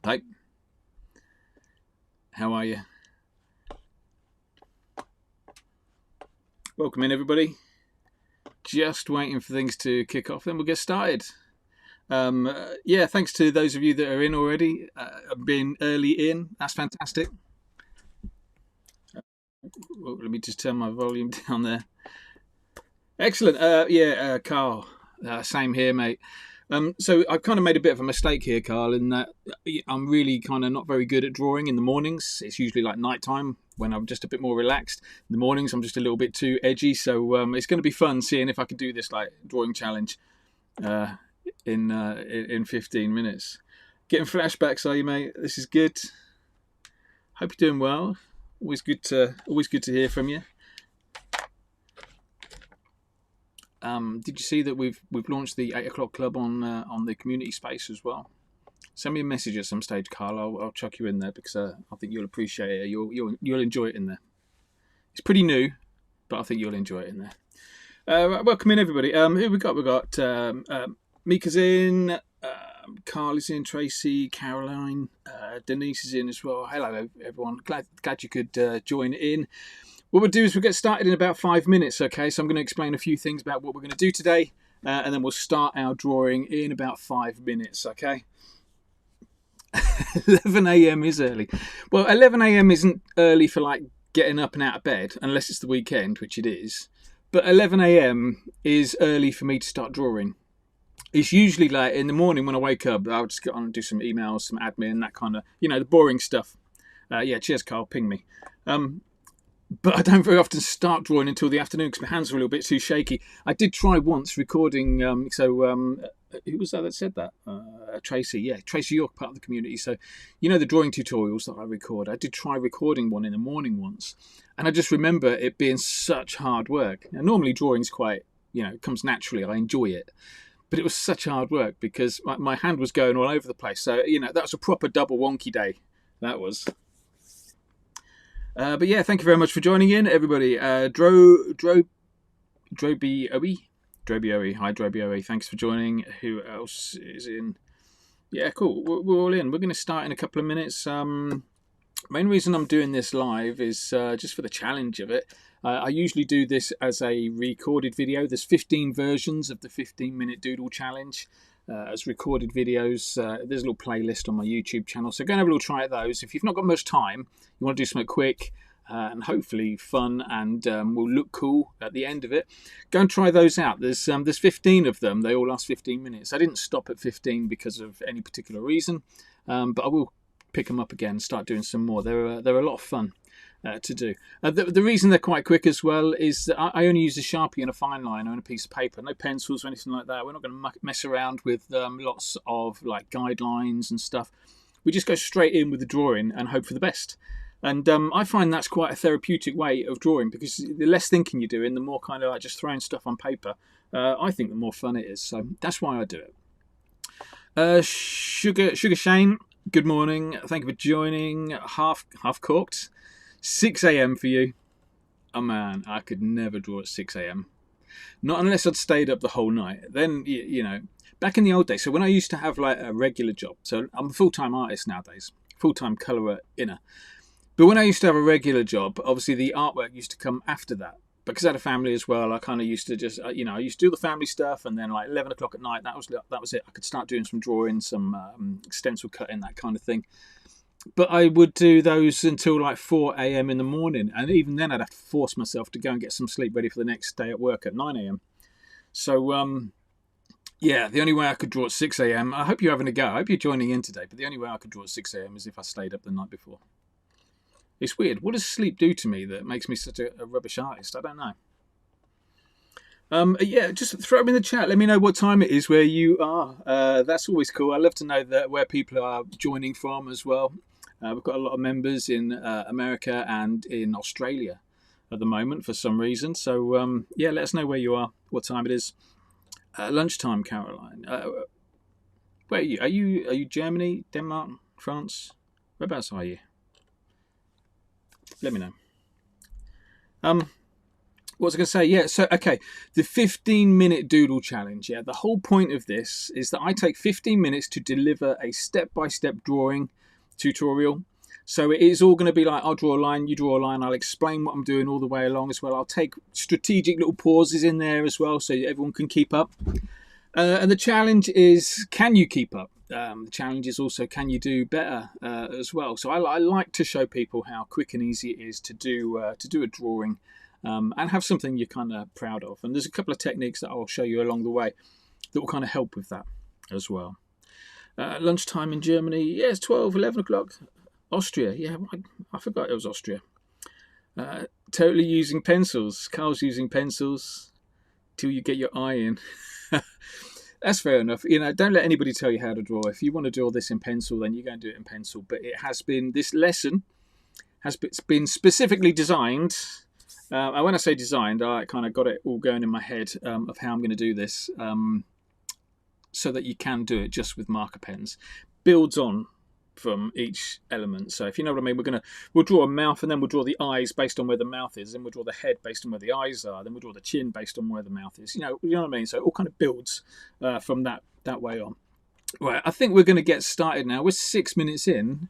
Hey, how are you? Welcome in, everybody. Just waiting for things to kick off, then we'll get started. Yeah, thanks to those of you that are in already, being early in. That's fantastic. Well, let me just turn my volume down there. Excellent. Carl, same here, mate. So I've kind of made a bit of a mistake here, Carl, in that I'm really kind of not very good at drawing in the mornings. It's usually like nighttime when I'm just a bit more relaxed. In the mornings, I'm just a little bit too edgy. So it's going to be fun seeing if I can do this like drawing challenge in 15 minutes. Getting flashbacks, are you, mate? This is good. Hope you're doing well. Always good to hear from you. Did you see that we've launched the 8 o'clock club on the community space as well? Send me a message at some stage, Carl. I'll chuck you in there because I think you'll appreciate it. You'll enjoy it in there. It's pretty new, but I think you'll enjoy it in there. Welcome in, everybody. Who we got? We got Mika's in, Carl is in, Tracy, Caroline, Denise is in as well. Hello, everyone. Glad you could join in. What we'll do is we'll get started in about 5 minutes, okay? So I'm going to explain a few things about what we're going to do today, and then we'll start our drawing in about 5 minutes, okay? 11 a.m. is early. Well, 11 a.m. isn't early for like getting up and out of bed, unless it's the weekend, which it is. But 11 a.m. is early for me to start drawing. It's usually like in the morning when I wake up, I'll just get on and do some emails, some admin, that kind of, the boring stuff. Yeah, cheers, Carl, ping me. But I don't very often start drawing until the afternoon because my hands are a little bit too shaky. I did try once recording, who was that said that? Tracy, yeah, Tracy York, part of the community. So, the drawing tutorials that I record, I did try recording one in the morning once. And I just remember it being such hard work. Now, normally drawing's quite, it comes naturally. I enjoy it. But it was such hard work because my hand was going all over the place. So, that was a proper double wonky day. That was. But yeah, thank you very much for joining in, everybody. Drobioe. Hi, Drobioe. Thanks for joining. Who else is in? Yeah, cool. We're all in. We're going to start in a couple of minutes. Main reason I'm doing this live is just for the challenge of it. I usually do this as a recorded video. There's 15 versions of the 15-minute Doodle challenge. As recorded videos. There's a little playlist on my YouTube channel, so go and have a little try at those. If you've not got much time, you want to do something quick and hopefully fun and will look cool at the end of it, go and try those out. There's 15 of them. They all last 15 minutes. I didn't stop at 15 because of any particular reason, but I will pick them up again and start doing some more. They're a lot of fun to do. The reason they're quite quick as well is that I only use a Sharpie and a fine line and a piece of paper, no pencils or anything like that. We're not going to mess around with lots of like guidelines and stuff. We just go straight in with the drawing and hope for the best. And I find that's quite a therapeutic way of drawing because the less thinking you're doing, the more kind of like just throwing stuff on paper, I think the more fun it is. So that's why I do it. Sugar Shane, good morning. Thank you for joining. Half corked. 6 a.m. for you. Oh man, I could never draw at 6 a.m. Not unless I'd stayed up the whole night. Then, back in the old days, so when I used to have like a regular job, so I'm a full-time artist nowadays, full-time colourer inner. But when I used to have a regular job, obviously the artwork used to come after that. Because I had a family as well, I kind of used to just, I used to do the family stuff, and then like 11 o'clock at night, that was it. I could start doing some drawing, some stencil cutting, that kind of thing. But I would do those until like 4 a.m. in the morning. And even then I'd have to force myself to go and get some sleep ready for the next day at work at 9 a.m. So, yeah, the only way I could draw at 6 a.m. I hope you're having a go. I hope you're joining in today. But the only way I could draw at 6 a.m. is if I stayed up the night before. It's weird. What does sleep do to me that makes me such a rubbish artist? I don't know. Yeah, just throw them in the chat. Let me know what time it is where you are. That's always cool. I love to know where people are joining from as well. We've got a lot of members in America and in Australia at the moment for some reason. So, yeah, let us know where you are, what time it is. Lunchtime, Caroline. Where are you? Are you Germany, Denmark, France? Whereabouts are you? Let me know. what was I going to say? Yeah, so, okay, the 15-minute doodle challenge. Yeah, the whole point of this is that I take 15 minutes to deliver a step-by-step drawing tutorial. So it is all going to be like, I'll draw a line, you draw a line, I'll explain what I'm doing all the way along as well. I'll take strategic little pauses in there as well so everyone can keep up. And the challenge is, can you keep up? The challenge is also, can you do better as well? So I like to show people how quick and easy it is to do a drawing. And have something you're kind of proud of. And there's a couple of techniques that I'll show you along the way that will kind of help with that as well. Lunchtime in Germany, yeah, it's 12, 11 o'clock. Austria, yeah, I forgot it was Austria. Totally using pencils. Carl's using pencils till you get your eye in. That's fair enough. You know, don't let anybody tell you how to draw. If you want to draw this in pencil, then you go and do it in pencil. But it has been, this lesson has been specifically designed. And when I say designed, I kind of got it all going in my head of how I'm going to do this, so that you can do it just with marker pens. Builds on from each element. So if you know what I mean, we'll draw a mouth, and then we'll draw the eyes based on where the mouth is, then we'll draw the head based on where the eyes are, then we'll draw the chin based on where the mouth is. You know what I mean? So it all kind of builds from that way on. Right, I think we're going to get started now. We're 6 minutes in.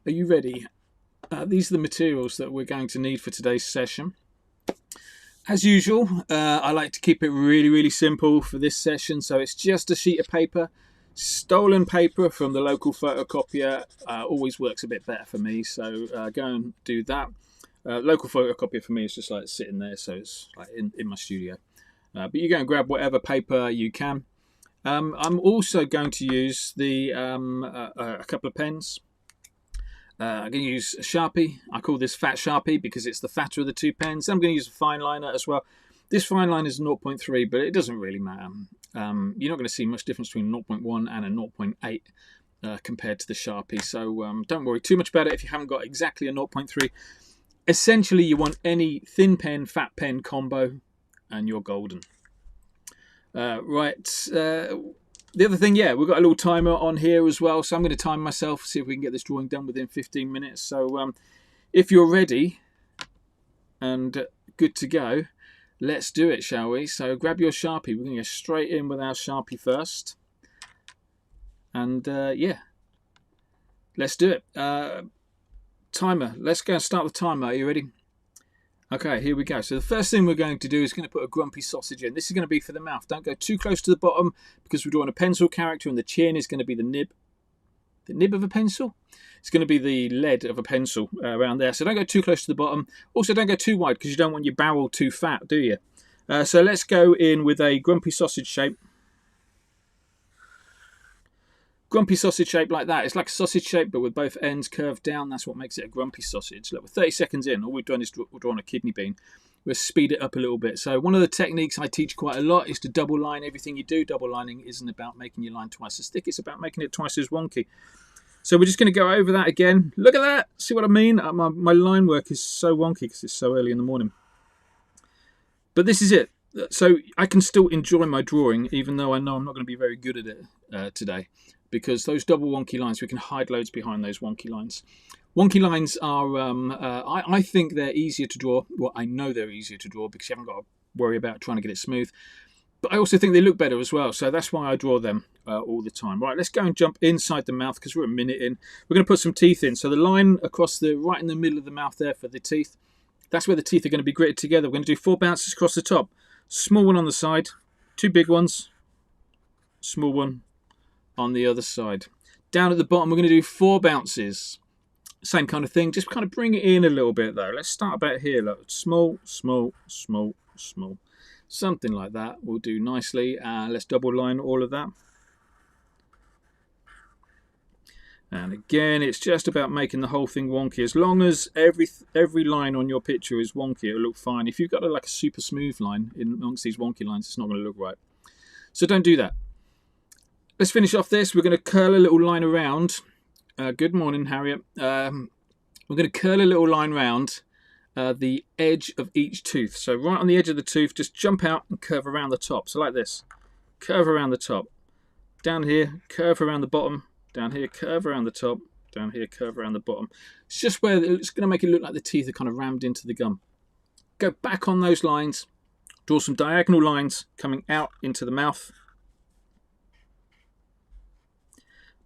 Are you ready? These are the materials that we're going to need for today's session. As usual, I like to keep it really, really simple for this session. So it's just a sheet of paper, stolen paper from the local photocopier. Always works a bit better for me. So go and do that. Local photocopier for me is just like sitting there. So it's like in my studio. But you go and grab whatever paper you can. I'm also going to use a couple of pens. I'm going to use a Sharpie. I call this Fat Sharpie because it's the fatter of the two pens. I'm going to use a fine liner as well. This fine line is 0.3, but it doesn't really matter. You're not going to see much difference between 0.1 and a 0.8 compared to the Sharpie. So don't worry too much about it if you haven't got exactly a 0.3. Essentially, you want any thin pen, fat pen combo, and you're golden. Right. The other thing, yeah, we've got a little timer on here as well, so I'm going to time myself, see if we can get this drawing done within 15 minutes. So if you're ready and good to go, let's do it, shall we? So grab your Sharpie. We're going to go straight in with our Sharpie first. And yeah, let's do it. Timer. Let's go and start the timer. Are you ready? Okay, here we go. So the first thing we're going to do is going to put a grumpy sausage in. This is going to be for the mouth. Don't go too close to the bottom because we're drawing a pencil character, and the chin is going to be the nib. The nib of a pencil? It's going to be the lead of a pencil around there. So don't go too close to the bottom. Also, don't go too wide because you don't want your barrel too fat, do you? So let's go in with a grumpy sausage shape. Grumpy sausage shape like that. It's like a sausage shape, but with both ends curved down. That's what makes it a grumpy sausage. Look, we're 30 seconds in. All we've done is drawn a kidney bean. We'll speed it up a little bit. So one of the techniques I teach quite a lot is to double line everything you do. Double lining isn't about making your line twice as thick. It's about making it twice as wonky. So we're just going to go over that again. Look at that. See what I mean? My line work is so wonky because it's so early in the morning. But this is it. So I can still enjoy my drawing, even though I know I'm not going to be very good at it today. Because those double wonky lines, we can hide loads behind those wonky lines. Wonky lines are, I think they're easier to draw. Well, I know they're easier to draw because you haven't got to worry about trying to get it smooth. But I also think they look better as well. So that's why I draw them all the time. Right, let's go and jump inside the mouth because we're a minute in. We're going to put some teeth in. So the line across right in the middle of the mouth there for the teeth, that's where the teeth are going to be gritted together. We're going to do 4 bounces across the top. Small one on the side, 2 big ones, small one on the other side. Down at the bottom, we're going to do 4 bounces. Same kind of thing, just kind of bring it in a little bit though. Let's start about here. Look, small, small, small, small. Something like that will do nicely. Let's double line all of that. And again, it's just about making the whole thing wonky. As long as every line on your picture is wonky, it'll look fine. If you've got like a super smooth line amongst these wonky lines, it's not going to look right. So don't do that. Let's finish off this. We're going to curl a little line around. Good morning, Harriet. We're going to curl a little line around the edge of each tooth. So right on the edge of the tooth, just jump out and curve around the top. So like this. Curve around the top. Down here, curve around the bottom. Down here, curve around the top. Down here, curve around the bottom. It's just where it's going to make it look like the teeth are kind of rammed into the gum. Go back on those lines, draw some diagonal lines coming out into the mouth.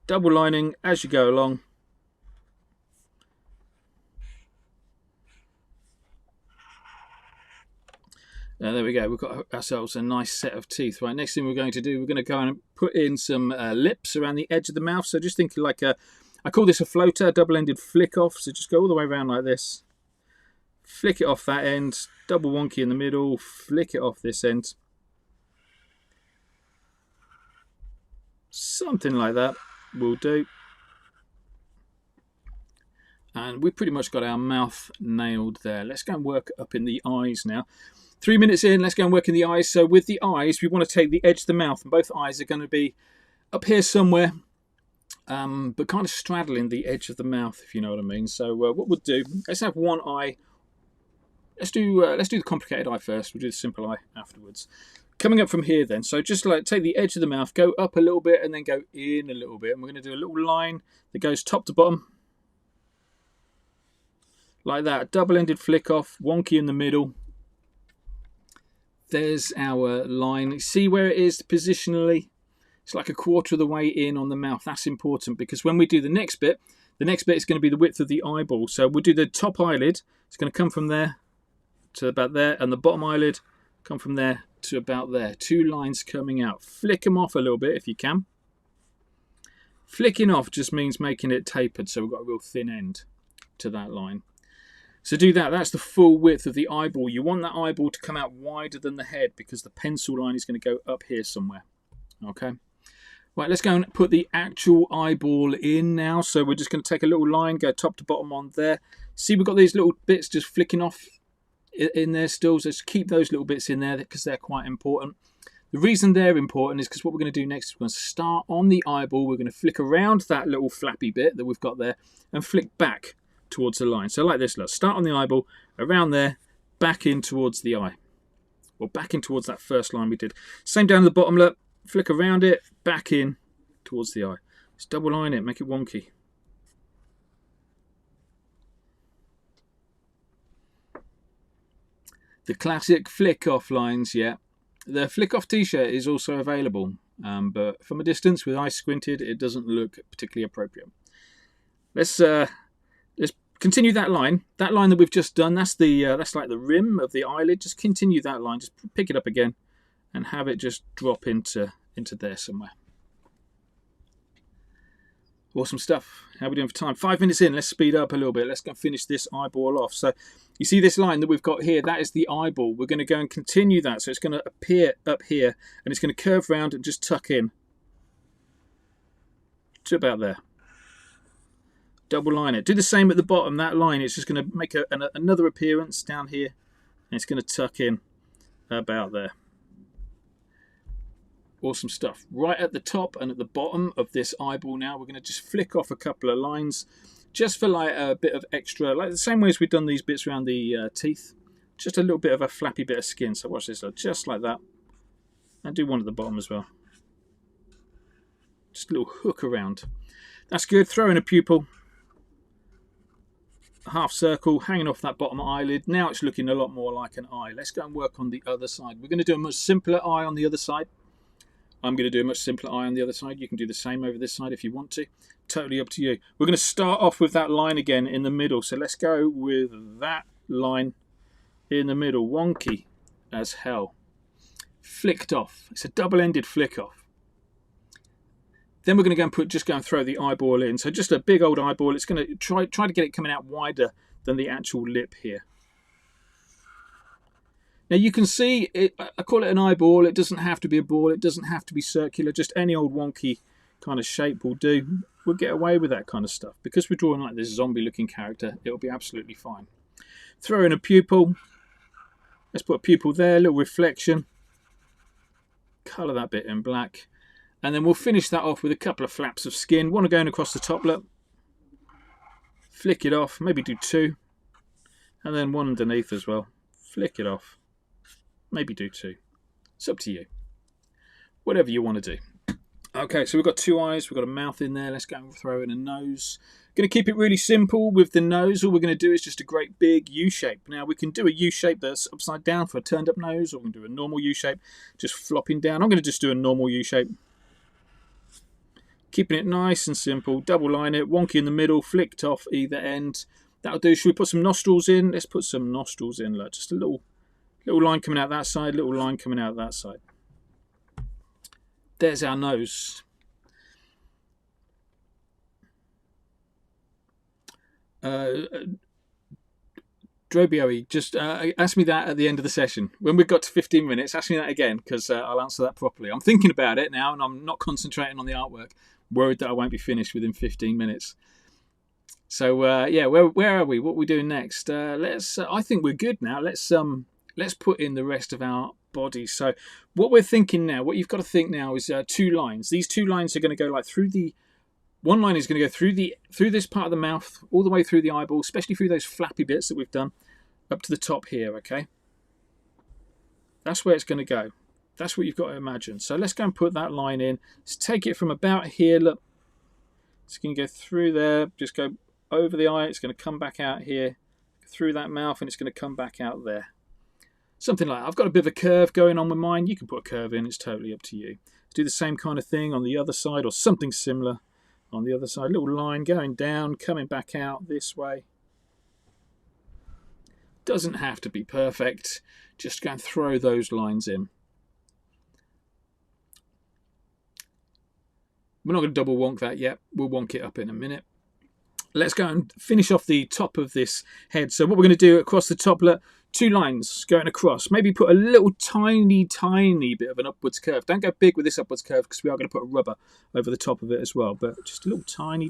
Double lining as you go along. There we go, we've got ourselves a nice set of teeth. Right, next thing we're going to do, we're going to go and put in some lips around the edge of the mouth. So just think like I call this a floater, a double-ended flick off. So just go all the way around like this. Flick it off that end, double wonky in the middle, flick it off this end. Something like that will do. And we've pretty much got our mouth nailed there. Let's go and work up in the eyes now. 3 minutes in, let's go and work in the eyes. So with the eyes, we want to take the edge of the mouth, and both eyes are going to be up here somewhere, but kind of straddling the edge of the mouth, if you know what I mean. So what we'll do, let's have one eye. Let's do the complicated eye first. We'll do the simple eye afterwards. Coming up from here then, so just like take the edge of the mouth, go up a little bit and then go in a little bit. And we're going to do a little line that goes top to bottom. Like that, double-ended flick off, wonky in the middle. There's our line. See where it is positionally? It's like a quarter of the way in on the mouth. That's important because when we do the next bit is going to be the width of the eyeball. So we'll do the top eyelid. It's going to come from there to about there, and the bottom eyelid come from there to about there. 2 lines coming out. Flick them off a little bit if you can. Flicking off just means making it tapered, so we've got a real thin end to that line. So do that. That's the full width of the eyeball. You want that eyeball to come out wider than the head because the pencil line is going to go up here somewhere. Okay. Right, let's go and put the actual eyeball in now. So we're just going to take a little line, go top to bottom on there. See, we've got these little bits just flicking off in there still. So just keep those little bits in there because they're quite important. The reason they're important is because what we're going to do next is we're going to start on the eyeball. We're going to flick around that little flappy bit that we've got there and flick back towards the line. So like this, look, start on the eyeball, around there, back in towards the eye. Or back in towards that first line we did. Same down the bottom, look, flick around it, back in towards the eye. Just double line it, make it wonky. The classic flick off lines, yeah. The flick off t-shirt is also available, but from a distance with eyes squinted, it doesn't look particularly appropriate. Let's continue that line. That line that we've just done, that's like the rim of the eyelid. Just continue that line. Just pick it up again and have it just drop into there somewhere. Awesome stuff. How are we doing for time? 5 minutes in. Let's speed up a little bit. Let's go and finish this eyeball off. So you see this line that we've got here? That is the eyeball. We're going to go and continue that. So it's going to appear up here and it's going to curve round and just tuck in to about there. Double line it. Do the same at the bottom. That line, it's just going to make another appearance down here, and it's going to tuck in about there. Awesome stuff. Right at the top and at the bottom of this eyeball now, we're going to just flick off a couple of lines, just for like a bit of extra, like the same way as we've done these bits around the teeth. Just a little bit of a flappy bit of skin. So watch this, look, just like that, and do one at the bottom as well. Just a little hook around. That's good. Throw in a pupil. Half circle hanging off that bottom eyelid. Now it's looking a lot more like an eye. Let's go and work on the other side. We're going to do a much simpler eye on the other side. I'm going to do a much simpler eye on the other side. You can do the same over this side if you want to. Totally up to you. We're going to start off with that line again in the middle. So let's go with that line in the middle. Wonky as hell. Flicked off. It's a double-ended flick off. Then we're going to go and just go and throw the eyeball in. So just a big old eyeball. It's going to try to get it coming out wider than the actual lip here. Now you can see, I call it an eyeball. It doesn't have to be a ball. It doesn't have to be circular. Just any old wonky kind of shape will do. We'll get away with that kind of stuff. Because we're drawing like this zombie looking character, it'll be absolutely fine. Throw in a pupil. Let's put a pupil there, a little reflection. Colour that bit in black. And then we'll finish that off with a couple of flaps of skin. One going across the top lip. Flick it off, maybe do 2. And then one underneath as well. Flick it off. Maybe do 2. It's up to you. Whatever you want to do. Okay, so we've got 2 eyes, we've got a mouth in there. Let's go and throw in a nose. Going to keep it really simple with the nose. All we're going to do is just a great big U shape. Now we can do a U shape that's upside down for a turned up nose, or we can do a normal U shape just flopping down. I'm going to just do a normal U shape. Keeping it nice and simple. Double line it, wonky in the middle, flicked off either end. That'll do. Should we put some nostrils in? Let's put some nostrils in. Look, just a little line coming out that side, little line coming out that side. There's our nose. Drobioe, just ask me that at the end of the session. When we've got to 15 minutes, ask me that again, because I'll answer that properly. I'm thinking about it now, and I'm not concentrating on the artwork. Worried that I won't be finished within 15 minutes. So yeah, where are we? What are we doing next? I think we're good now. Let's put in the rest of our body. So what we're thinking now, what you've got to think now is 2 lines. These 2 lines are going to go like through the. One line is going to go through this part of the mouth, all the way through the eyeball, especially through those flappy bits that we've done, up to the top here. Okay, that's where it's going to go. That's what you've got to imagine. So let's go and put that line in. Let's take it from about here. Look, it's going to go through there. Just go over the eye. It's going to come back out here, through that mouth, and it's going to come back out there. Something like that. I've got a bit of a curve going on with mine. You can put a curve in. It's totally up to you. Do the same kind of thing on the other side, or something similar on the other side. Little line going down, coming back out this way. Doesn't have to be perfect. Just go and throw those lines in. We're not going to double wonk that yet. We'll wonk it up in a minute. Let's go and finish off the top of this head. So what we're going to do across the top, look, 2 lines going across. Maybe put a little tiny bit of an upwards curve. Don't go big with this upwards curve, because we are going to put a rubber over the top of it as well. But just a little tiny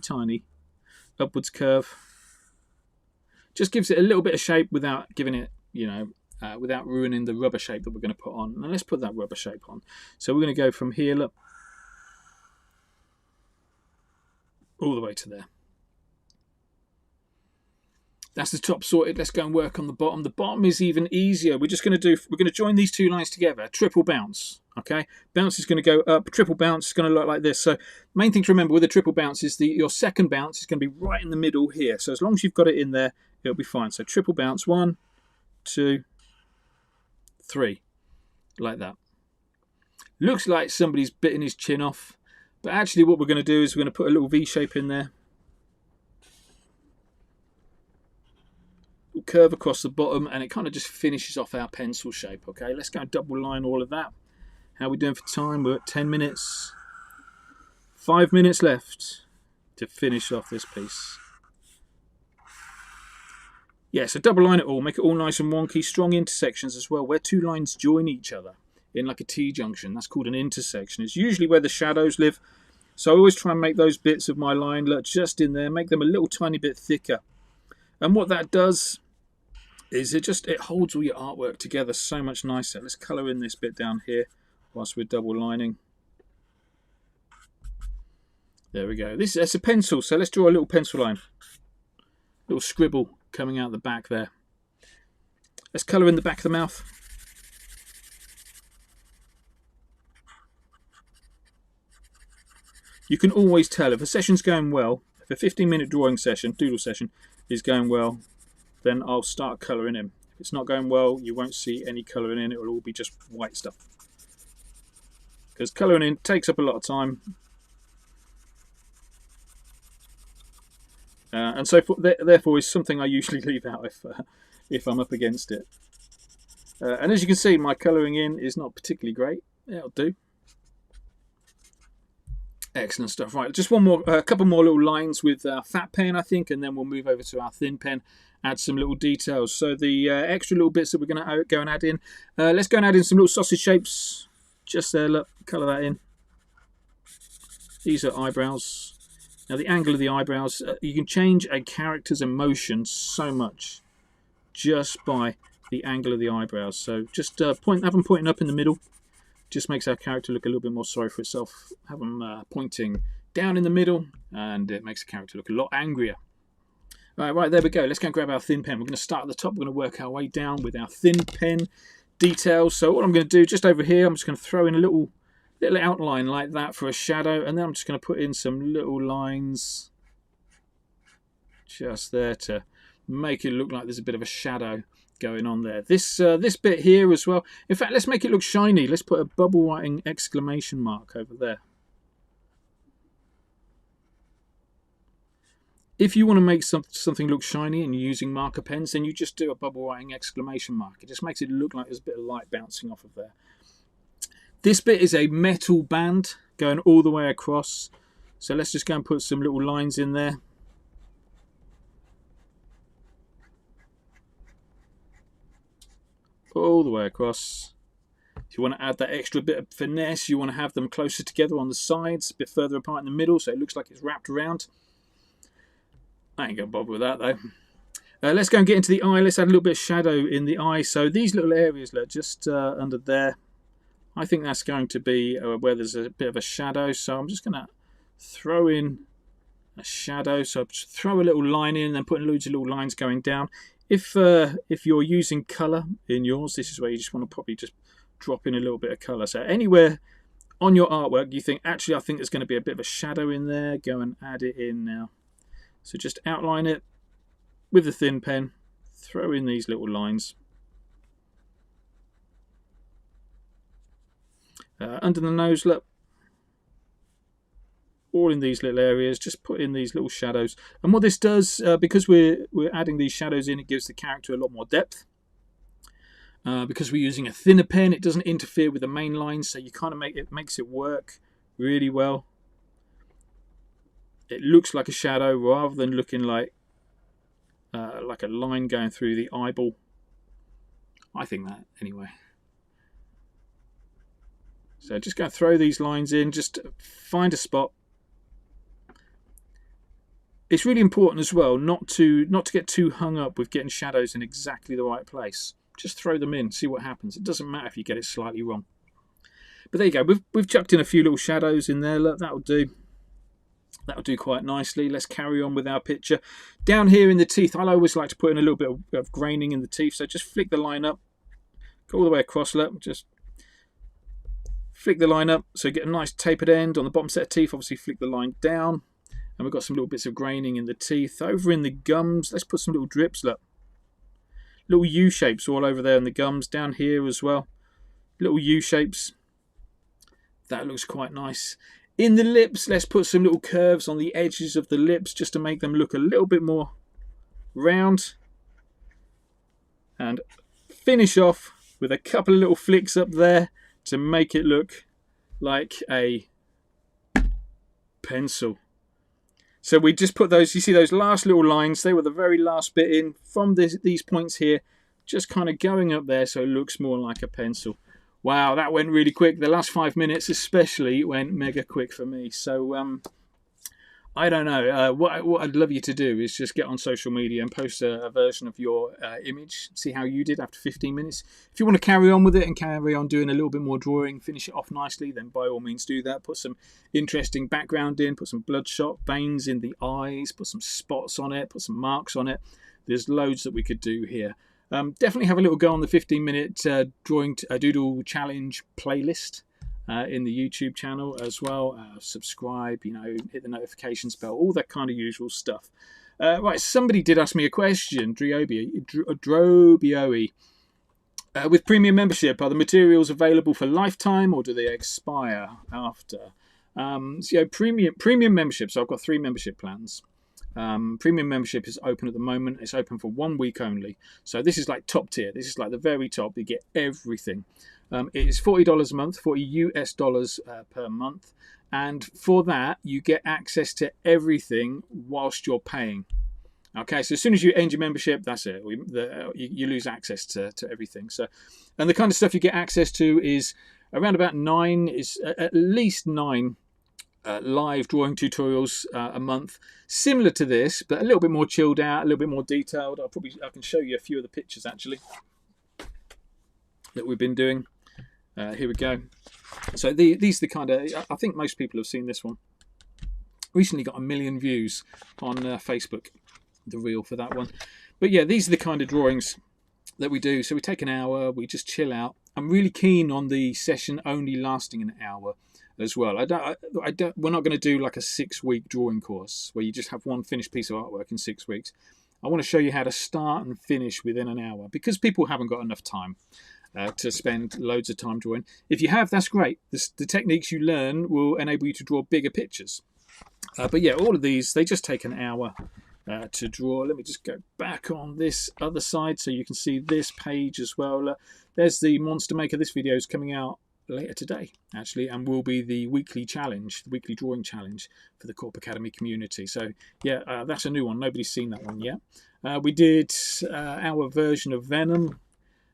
upwards curve. Just gives it a little bit of shape without giving it, without ruining the rubber shape that we're going to put on. And let's put that rubber shape on. So we're going to go from here, look, all the way to there. That's the top sorted. Let's go and work on the bottom. The bottom is even easier. We're going to join these 2 lines together. Triple bounce. Okay, bounce is going to go up. Triple bounce is going to look like this. So main thing to remember with a triple bounce is your second bounce is going to be right in the middle here. So as long as you've got it in there, it'll be fine. So triple bounce, 1, 2, 3, like that. Looks like somebody's bitten his chin off, but actually what we're going to do is we're going to put a little V shape in there. Curve across the bottom, and it kind of just finishes off our pencil shape. Okay, let's go and double line all of that. How are we doing for time? We're at 10 minutes. 5 minutes left to finish off this piece. Yeah, so double line it all, make it all nice and wonky. Strong intersections as well, where 2 lines join each other in like a T-junction. That's called an intersection. It's usually where the shadows live. So I always try and make those bits of my line look just in there, make them a little tiny bit thicker. And what that does is it holds all your artwork together so much nicer. Let's colour in this bit down here whilst we're double lining. There we go. That's a pencil, so let's draw a little pencil line. Little scribble coming out the back there. Let's colour in the back of the mouth. You can always tell if a session's going well, if a 15-minute drawing session, doodle session, is going well, then I'll start colouring in. If it's not going well, you won't see any colouring in. It will all be just white stuff. Because colouring in takes up a lot of time. And so therefore is something I usually leave out if I'm up against it. And as you can see, my colouring in is not particularly great. It'll do. Excellent stuff. Right, just a couple more little lines with fat pen, I think, and then we'll move over to our thin pen, add some little details. So the extra little bits that we're going to go and add in, let's go and add in some little sausage shapes. Just there, look, colour that in. These are eyebrows. Now the angle of the eyebrows, you can change a character's emotion so much just by the angle of the eyebrows. So just have them pointing up in the middle. Just makes our character look a little bit more sorry for itself. Have them pointing down in the middle, and it makes the character look a lot angrier. Right, there we go. Let's go and grab our thin pen. We're going to start at the top. We're going to work our way down with our thin pen details. So what I'm going to do, just over here, I'm just going to throw in a little little outline like that for a shadow, and then I'm just going to put in some little lines just there to make it look like there's a bit of a shadow going on there. This bit here as well. In fact, let's make it look shiny. Let's put a bubble writing exclamation mark over there. If you want to make something look shiny and you're using marker pens, then you just do a bubble writing exclamation mark. It just makes it look like there's a bit of light bouncing off of there. This bit is a metal band going all the way across. So let's just go and put some little lines in there. All the way across. If you want to add that extra bit of finesse, you want to have them closer together on the sides, a bit further apart in the middle, so it looks like it's wrapped around. I ain't gonna bother with that though. Let's go and get into the eye. Let's add a little bit of shadow in the eye. So these little areas, look, just under there, I think that's going to be where there's a bit of a shadow. So I'm just gonna throw in a shadow. So just throw a little line in, and then put loads of little lines going down. If you're using colour in yours, this is where you just want to probably just drop in a little bit of colour. So anywhere on your artwork you think, actually I think there's going to be a bit of a shadow in there, go and add it in now. So just outline it with a thin pen, throw in these little lines. Under the nose, look, all in these little areas, just put in these little shadows. And what this does, because we're adding these shadows in, it gives the character a lot more depth. Because we're using a thinner pen, it doesn't interfere with the main lines, so you kind of makes it work really well. It looks like a shadow rather than looking like a line going through the eyeball. I think that anyway. So just go throw these lines in, just find a spot. It's really important as well not to get too hung up with getting shadows in exactly the right place. Just throw them in, see what happens. It doesn't matter if you get it slightly wrong. But there you go. We've chucked in a few little shadows in there. Look, that'll do. That'll do quite nicely. Let's carry on with our picture. Down here in the teeth, I always like to put in a little bit of graining in the teeth. So just flick the line up, go all the way across. Look, just flick the line up so you get a nice tapered end on the bottom set of teeth. Obviously flick the line down, and we've got some little bits of graining in the teeth. Over in the gums, let's put some little drips. Look, little U shapes all over there in the gums. Down here as well, little U shapes. That looks quite nice. In the lips, let's put some little curves on the edges of the lips just to make them look a little bit more round. And finish off with a couple of little flicks up there to make it look like a pencil. So we just put those, you see those last little lines, they were the very last bit in from these points here, just kind of going up there so it looks more like a pencil. Wow, that went really quick. The last 5 minutes especially went mega quick for me. So I don't know. What I'd love you to do is just get on social media and post a version of your image. See how you did after 15 minutes. If you want to carry on with it and carry on doing a little bit more drawing, finish it off nicely, then by all means do that. Put some interesting background in, put some bloodshot veins in the eyes, put some spots on it, put some marks on it. There's loads that we could do here. Definitely have a little go on the 15-minute drawing doodle challenge playlist in the YouTube channel as well. Subscribe, hit the notifications bell, all that kind of usual stuff. Right, somebody did ask me a question, Drobioe. With premium membership, are the materials available for lifetime or do they expire after? So premium membership, so I've got 3 membership plans. Premium membership is open at the moment. It's open for 1 week only. So this is like top tier. This is like the very top. You get everything. It is $40 a month, $40 US per month. And for that, you get access to everything whilst you're paying. Okay, so as soon as you end your membership, that's it. You lose access to everything. So, and the kind of stuff you get access to is around about at least 9 live drawing tutorials a month, similar to this, but a little bit more chilled out, a little bit more detailed. I can show you a few of the pictures actually that we've been doing. Here we go. So these are the kind of, I think most people have seen this one. Recently got 1 million views on Facebook, the reel for that one. But yeah, these are the kind of drawings that we do. So we take an hour, we just chill out, I'm really keen on the session only lasting an hour as well. I don't. We're not going to do like a 6-week drawing course where you just have one finished piece of artwork in 6 weeks. I want to show you how to start and finish within an hour, because people haven't got enough time to spend loads of time drawing. If you have, that's great. The techniques you learn will enable you to draw bigger pictures. But yeah, all of these, they just take an hour to draw. Let me just go back on this other side so you can see this page as well. There's the Monster Maker. This video is coming out later today, actually, and will be the weekly challenge, the weekly drawing challenge for the Korp Academy community. So yeah, that's a new one. Nobody's seen that one yet. We did our version of Venom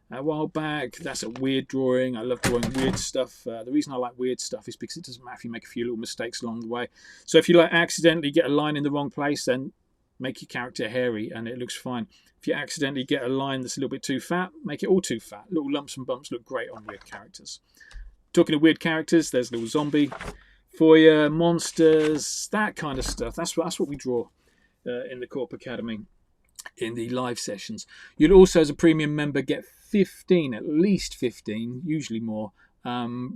a while back. That's a weird drawing. I love drawing weird stuff. The reason I like weird stuff is because it doesn't matter if you make a few little mistakes along the way. So if you like accidentally get a line in the wrong place, then make your character hairy and it looks fine. If you accidentally get a line that's a little bit too fat, make it all too fat. Little lumps and bumps look great on weird characters. Talking of weird characters, there's a little zombie for you, monsters, that kind of stuff. That's what we draw in the Korp Academy in the live sessions. You'll also, as a premium member, get 15, at least 15, usually more,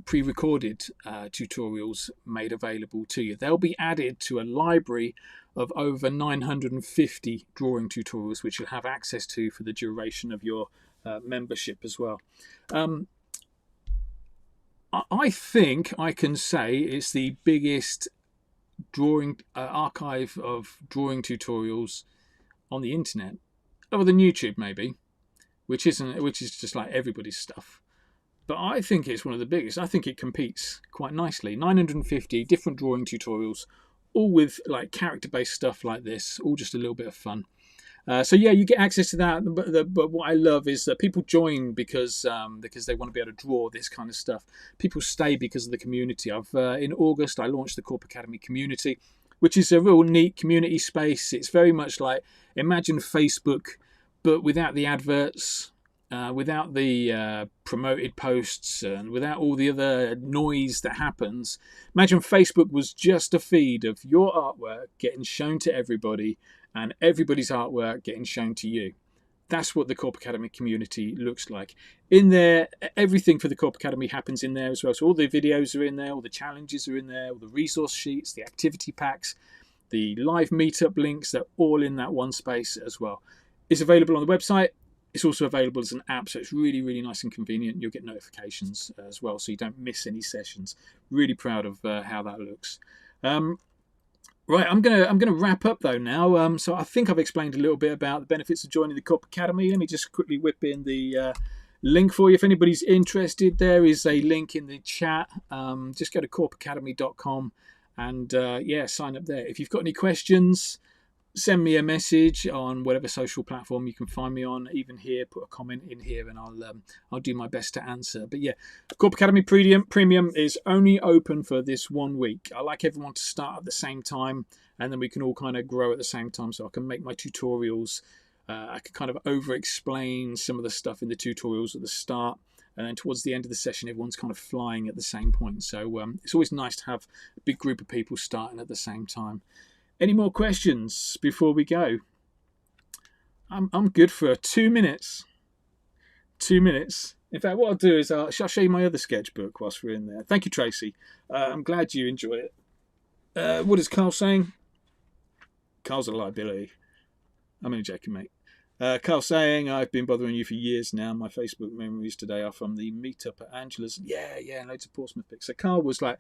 pre-recorded tutorials made available to you. They'll be added to a library of over 950 drawing tutorials, which you'll have access to for the duration of your membership as well. I think I can say it's the biggest drawing archive of drawing tutorials on the internet, other than YouTube maybe, which is just like everybody's stuff. But I think it's one of the biggest. I think it competes quite nicely. 950 different drawing tutorials, all with like character-based stuff like this, all just a little bit of fun. So yeah, you get access to that. But what I love is that people join because they want to be able to draw this kind of stuff. People stay because of the community. In August I launched the Korp Academy Community, which is a real neat community space. It's very much like, imagine Facebook, but without the adverts, without the promoted posts, and without all the other noise that happens. Imagine Facebook was just a feed of your artwork getting shown to everybody, and everybody's artwork getting shown to you. That's what the Korp Academy community looks like. In there, everything for the Korp Academy happens in there as well. So all the videos are in there, all the challenges are in there, all the resource sheets, the activity packs, the live meetup links, they're all in that one space as well. It's available on the website. It's also available as an app, so it's really, really nice and convenient. You'll get notifications as well, so you don't miss any sessions. Really proud of how that looks. Right, I'm gonna wrap up though now. So I think I've explained a little bit about the benefits of joining the Korp Academy. Let me just quickly whip in the link for you. If anybody's interested, there is a link in the chat. Just go to korpacademy.com and yeah, sign up there. If you've got any questions, send me a message on whatever social platform you can find me on. Even here, put a comment in here, and I'll do my best to answer. But yeah, Korp Academy Premium is only open for this 1 week. I like everyone to start at the same time, and then we can all kind of grow at the same time. So I can make my tutorials. I can kind of over-explain some of the stuff in the tutorials at the start, and then towards the end of the session, everyone's kind of flying at the same point. So it's always nice to have a big group of people starting at the same time. Any more questions before we go? I'm good for 2 minutes. 2 minutes. In fact, what I'll do is I'll show you my other sketchbook whilst we're in there. Thank you, Tracy. I'm glad you enjoy it. What is Carl saying? Carl's a liability. I'm only joking, mate. Carl saying, I've been bothering you for years now. My Facebook memories today are from the meetup at Angela's. Yeah, loads of Portsmouth pics. So Carl was like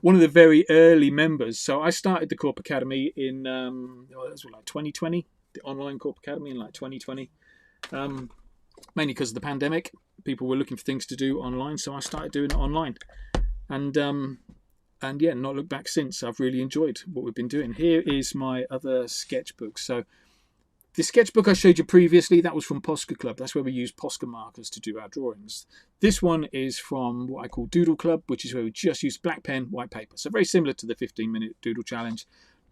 one of the very early members. So I started the Korp Academy in that was like 2020, the online Korp Academy in like 2020, mainly because of the pandemic. People were looking for things to do online, so I started doing it online, and yeah, not looked back since. I've really enjoyed what we've been doing. Here is my other sketchbook. So the sketchbook I showed you previously, that was from Posca Club. That's where we use Posca markers to do our drawings. This one is from what I call Doodle Club, which is where we just use black pen, white paper. So very similar to the 15-minute doodle challenge,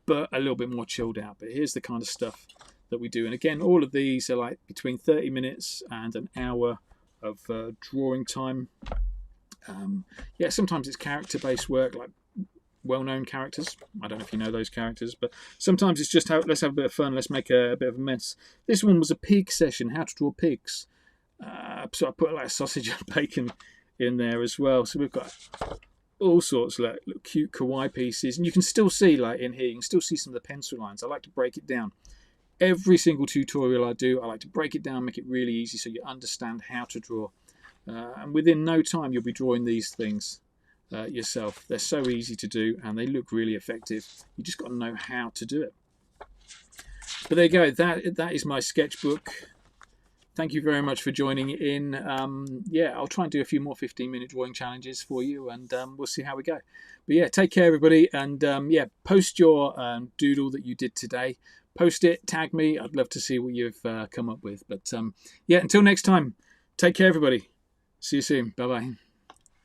but a little bit more chilled out. But here's the kind of stuff that we do. And again, all of these are like between 30 minutes and an hour of drawing time. Yeah, sometimes it's character-based work, like well-known characters. I don't know if you know those characters, but sometimes it's just let's have a bit of fun, let's make a bit of a mess. This one was a pig session, how to draw pigs. So I put like sausage and bacon in there as well. So we've got all sorts of like cute kawaii pieces, and you can still see like in here, you can still see some of the pencil lines. I like to break it down. Every single tutorial I do, I like to break it down, make it really easy so you understand how to draw. And within no time, you'll be drawing these things yourself. They're so easy to do, and they look really effective. You just got to know how to do it. But there you go. That is my sketchbook. Thank you very much for joining in. Yeah, I'll try and do a few more 15-minute drawing challenges for you, and we'll see how we go. But yeah, take care, everybody, and yeah, post your doodle that you did today. Post it, tag me. I'd love to see what you've come up with. But yeah, until next time, take care, everybody. See you soon. Bye-bye.